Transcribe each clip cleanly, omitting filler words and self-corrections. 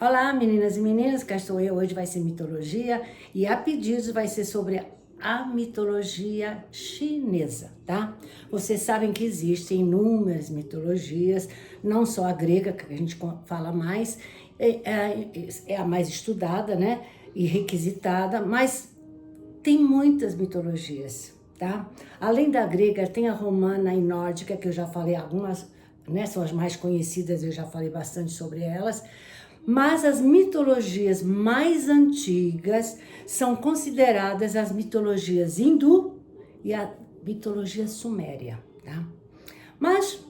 Olá, meninas e meninos, cá estou eu. Hoje vai ser mitologia e a pedidos vai ser sobre a mitologia chinesa, tá? Vocês sabem que existem inúmeras mitologias, não só a grega, que a gente fala mais, é a mais estudada, né? E requisitada, mas tem muitas mitologias, tá? Além da grega, tem a romana e nórdica, que eu já falei algumas, né? São as mais conhecidas, eu já falei bastante sobre elas. Mas as mitologias mais antigas são consideradas as mitologias hindu e a mitologia suméria, tá? Mas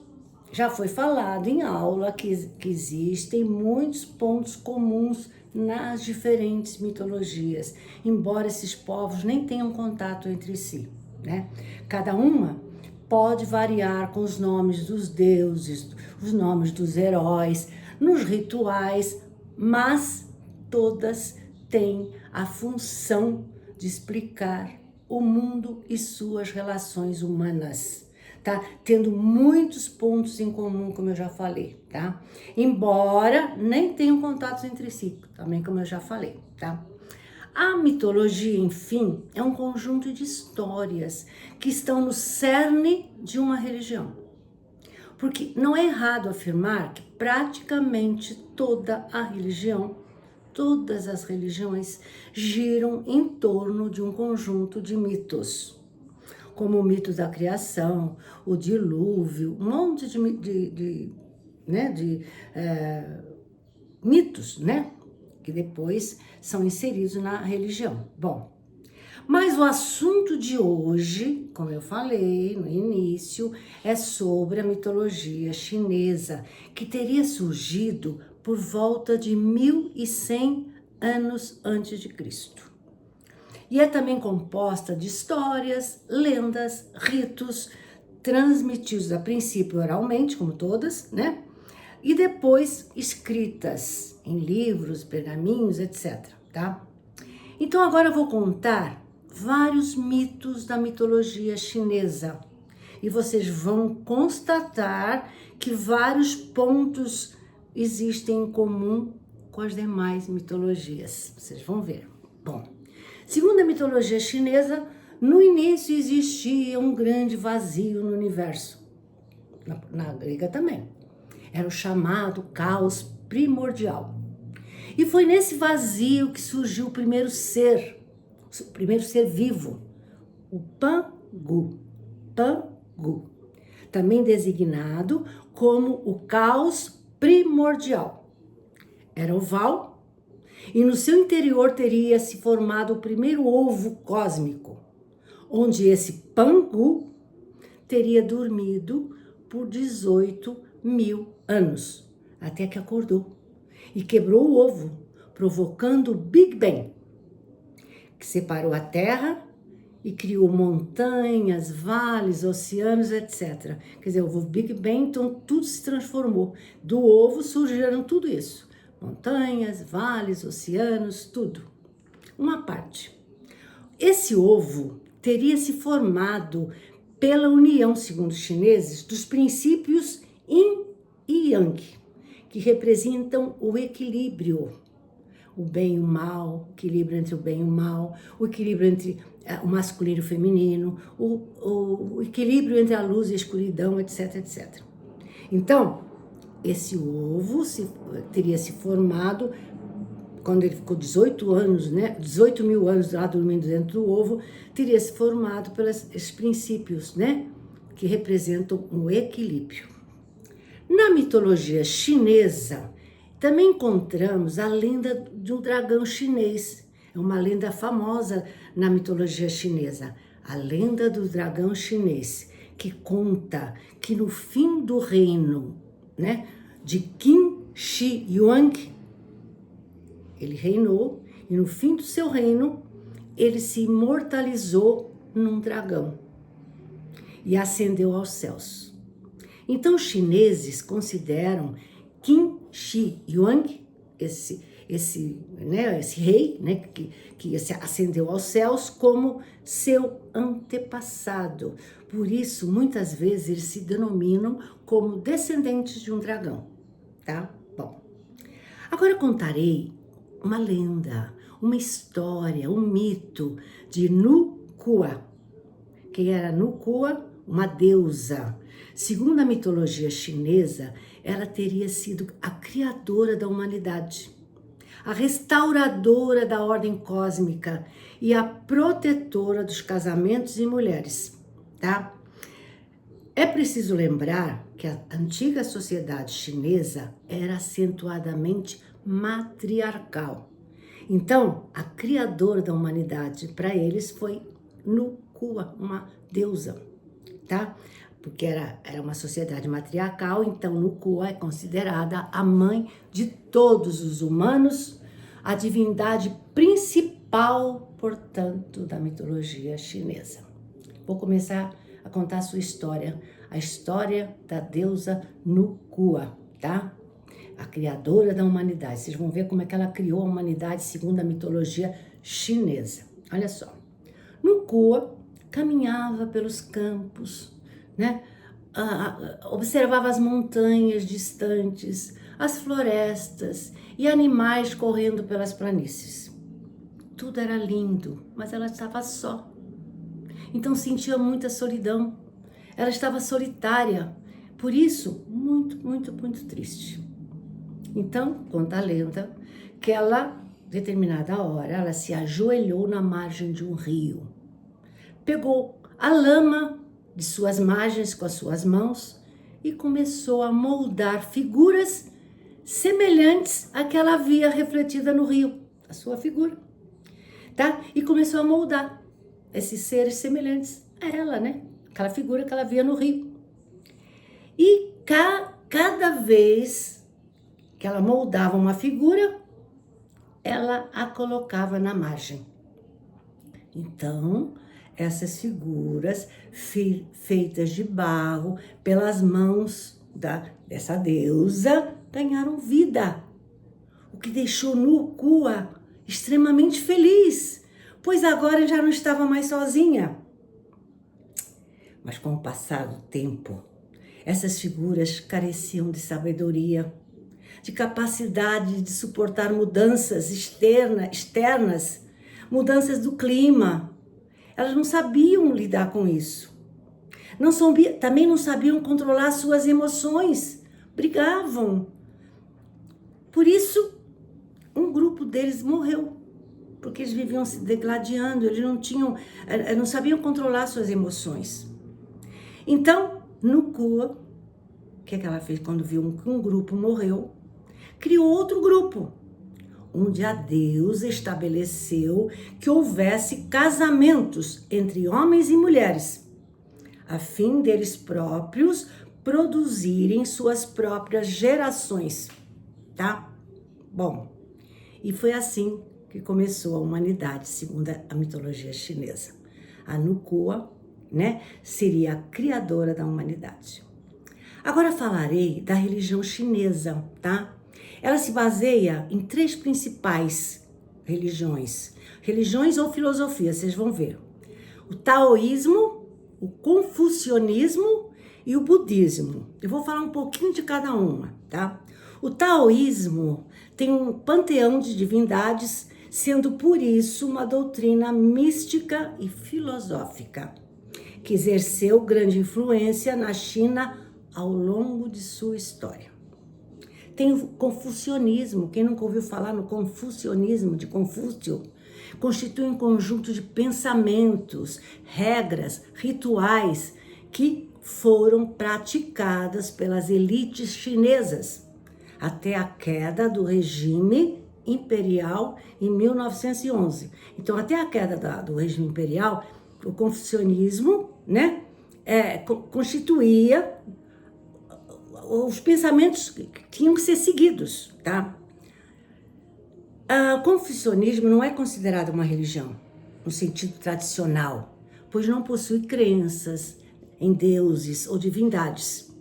já foi falado em aula que existem muitos pontos comuns nas diferentes mitologias, embora esses povos nem tenham contato entre si, né? Cada uma pode variar com os nomes dos deuses, os nomes dos heróis, nos rituais, mas todas têm a função de explicar o mundo e suas relações humanas, tá? Tendo muitos pontos em comum, como eu já falei, tá? Embora nem tenham contatos entre si, também como eu já falei, tá? A mitologia, enfim, é um conjunto de histórias que estão no cerne de uma religião. Porque não é errado afirmar que praticamente toda a religião, todas as religiões giram em torno de um conjunto de mitos, como o mito da criação, o dilúvio, um monte de mitos, né? Que depois são inseridos na religião. Bom, mas o assunto de hoje, como eu falei no início, é sobre a mitologia chinesa, que teria surgido por volta de 1100 anos antes de Cristo. E é também composta de histórias, lendas, ritos, transmitidos a princípio oralmente, como todas, né? E depois escritas em livros, pergaminhos, etc, tá? Então agora eu vou contar vários mitos da mitologia chinesa. E vocês vão constatar que vários pontos existem em comum com as demais mitologias. Vocês vão ver. Bom, segundo a mitologia chinesa, no início existia um grande vazio no universo. Na grega também. Era o chamado caos primordial. E foi nesse vazio que surgiu o primeiro ser vivo, o Pangu. Pangu, também designado como o caos primordial. Era oval e no seu interior teria se formado o primeiro ovo cósmico, onde esse Pangu teria dormido por 18.000 anos, até que acordou e quebrou o ovo, provocando o Big Bang, que separou a Terra e criou montanhas, vales, oceanos, etc. Quer dizer, houve o Big Bang, então tudo se transformou. Do ovo surgiram tudo isso. Montanhas, vales, oceanos, tudo. Uma parte. Esse ovo teria se formado pela união, segundo os chineses, dos princípios Yin e Yang, que representam o equilíbrio, o bem e o mal, o equilíbrio entre o bem e o mal, o equilíbrio entre o masculino e o feminino, o equilíbrio entre a luz e a escuridão, etc, etc. Então, esse ovo teria se formado quando ele ficou 18 anos, né? 18.000 anos lá dormindo dentro do ovo, teria se formado pelos princípios, né? Que representam o equilíbrio. Na mitologia chinesa, também encontramos a lenda do dragão chinês. É uma lenda famosa na mitologia chinesa. A lenda do dragão chinês, que conta que no fim do reino, né, de Qin Shi Huang, ele reinou e no fim do seu reino, ele se imortalizou num dragão e ascendeu aos céus. Então, os chineses consideram Qin Shi Huang, esse rei, né, que ascendeu aos céus, como seu antepassado. Por isso, muitas vezes, eles se denominam como descendentes de um dragão, tá? Bom, Agora contarei uma lenda, uma história, um mito de Nukua. Quem era Nukua? Uma deusa. Segundo a mitologia chinesa, ela teria sido a criadora da humanidade, a restauradora da ordem cósmica e a protetora dos casamentos e mulheres, tá? É preciso lembrar que a antiga sociedade chinesa era acentuadamente matriarcal. Então, a criadora da humanidade para eles foi Nukua, uma deusa, tá? Porque era uma sociedade matriarcal, então Nukua é considerada a mãe de todos os humanos, a divindade principal, portanto, da mitologia chinesa. Vou começar a contar a sua história, a história da deusa Nukua, tá? A criadora da humanidade. Vocês vão ver como é que ela criou a humanidade segundo a mitologia chinesa. Olha só. Nukua caminhava pelos campos, né? Observava as montanhas distantes, as florestas e animais correndo pelas planícies. Tudo era lindo, mas ela estava só. Então sentia muita solidão. Ela estava solitária, por isso muito, muito, muito triste. Então, conta a lenda que ela, determinada hora, ela se ajoelhou na margem de um rio. Pegou a lama de suas margens com as suas mãos e começou a moldar figuras semelhantes à que ela havia refletida no rio, a sua figura, tá? E começou a moldar esses seres semelhantes a ela, né? Aquela figura que ela via no rio. E cada vez que ela moldava uma figura, ela a colocava na margem. Então, essas figuras feitas de barro pelas mãos dessa deusa ganharam vida, o que deixou Nukua extremamente feliz, pois agora já não estava mais sozinha. Mas com o passar do tempo, essas figuras careciam de sabedoria, de capacidade de suportar mudanças externas, mudanças do clima. Elas não sabiam lidar com isso. Também não sabiam controlar suas emoções. Brigavam. Por isso, um grupo deles morreu. Porque eles viviam se degladiando, eles não sabiam controlar suas emoções. Então, Nukua, o que ela fez quando viu que um grupo morreu? Criou outro grupo, onde a deusa estabeleceu que houvesse casamentos entre homens e mulheres, a fim deles próprios produzirem suas próprias gerações, tá? Bom, e foi assim que começou a humanidade, segundo a mitologia chinesa. A Nukua, né, seria a criadora da humanidade. Agora falarei da religião chinesa, tá? Ela se baseia em 3 principais religiões ou filosofias, vocês vão ver. O taoísmo, o confucionismo e o budismo. Eu vou falar um pouquinho de cada uma, tá? O taoísmo tem um panteão de divindades, sendo por isso uma doutrina mística e filosófica, que exerceu grande influência na China ao longo de sua história. Tem o confucionismo, quem nunca ouviu falar no confucionismo de Confúcio? Constitui um conjunto de pensamentos, regras, rituais que foram praticadas pelas elites chinesas até a queda do regime imperial em 1911. Então, até a queda do regime imperial, o confucionismo, né, constituía os pensamentos que tinham que ser seguidos, tá? O confucionismo não é considerado uma religião, no sentido tradicional, pois não possui crenças em deuses ou divindades.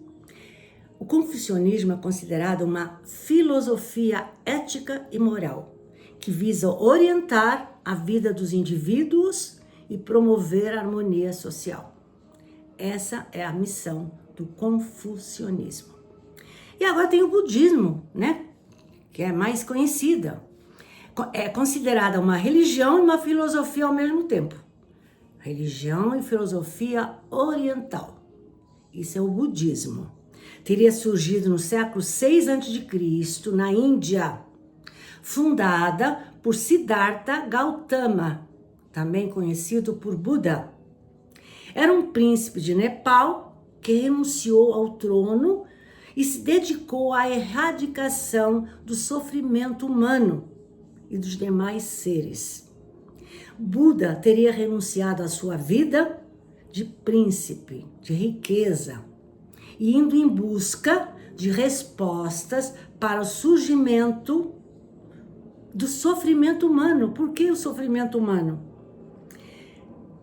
O confucionismo é considerado uma filosofia ética e moral, que visa orientar a vida dos indivíduos e promover a harmonia social. Essa é a missão do confucionismo. E agora tem o budismo, né? que é mais conhecida. É considerada uma religião e uma filosofia ao mesmo tempo. Religião e filosofia oriental. Isso é o budismo. Teria surgido no século 6 a.C., na Índia, fundada por Siddhartha Gautama, também conhecido por Buda. Era um príncipe de Nepal que renunciou ao trono e se dedicou à erradicação do sofrimento humano e dos demais seres. Buda teria renunciado à sua vida de príncipe, de riqueza, indo em busca de respostas para o surgimento do sofrimento humano. Por que o sofrimento humano?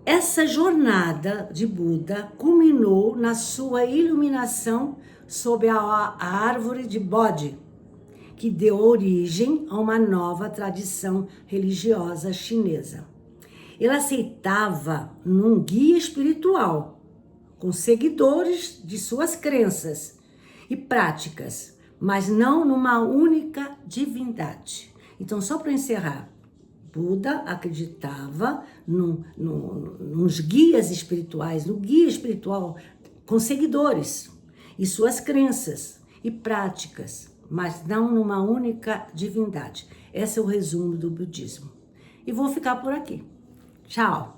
Essa jornada de Buda culminou na sua iluminação sob a árvore de Bodhi, que deu origem a uma nova tradição religiosa chinesa. Ele aceitava um guia espiritual, com seguidores de suas crenças e práticas, mas não numa única divindade. Então, só para encerrar, Buda acreditava nos guias espirituais, no guia espiritual com seguidores e suas crenças e práticas, mas não numa única divindade. Esse é o resumo do budismo. E vou ficar por aqui. Tchau!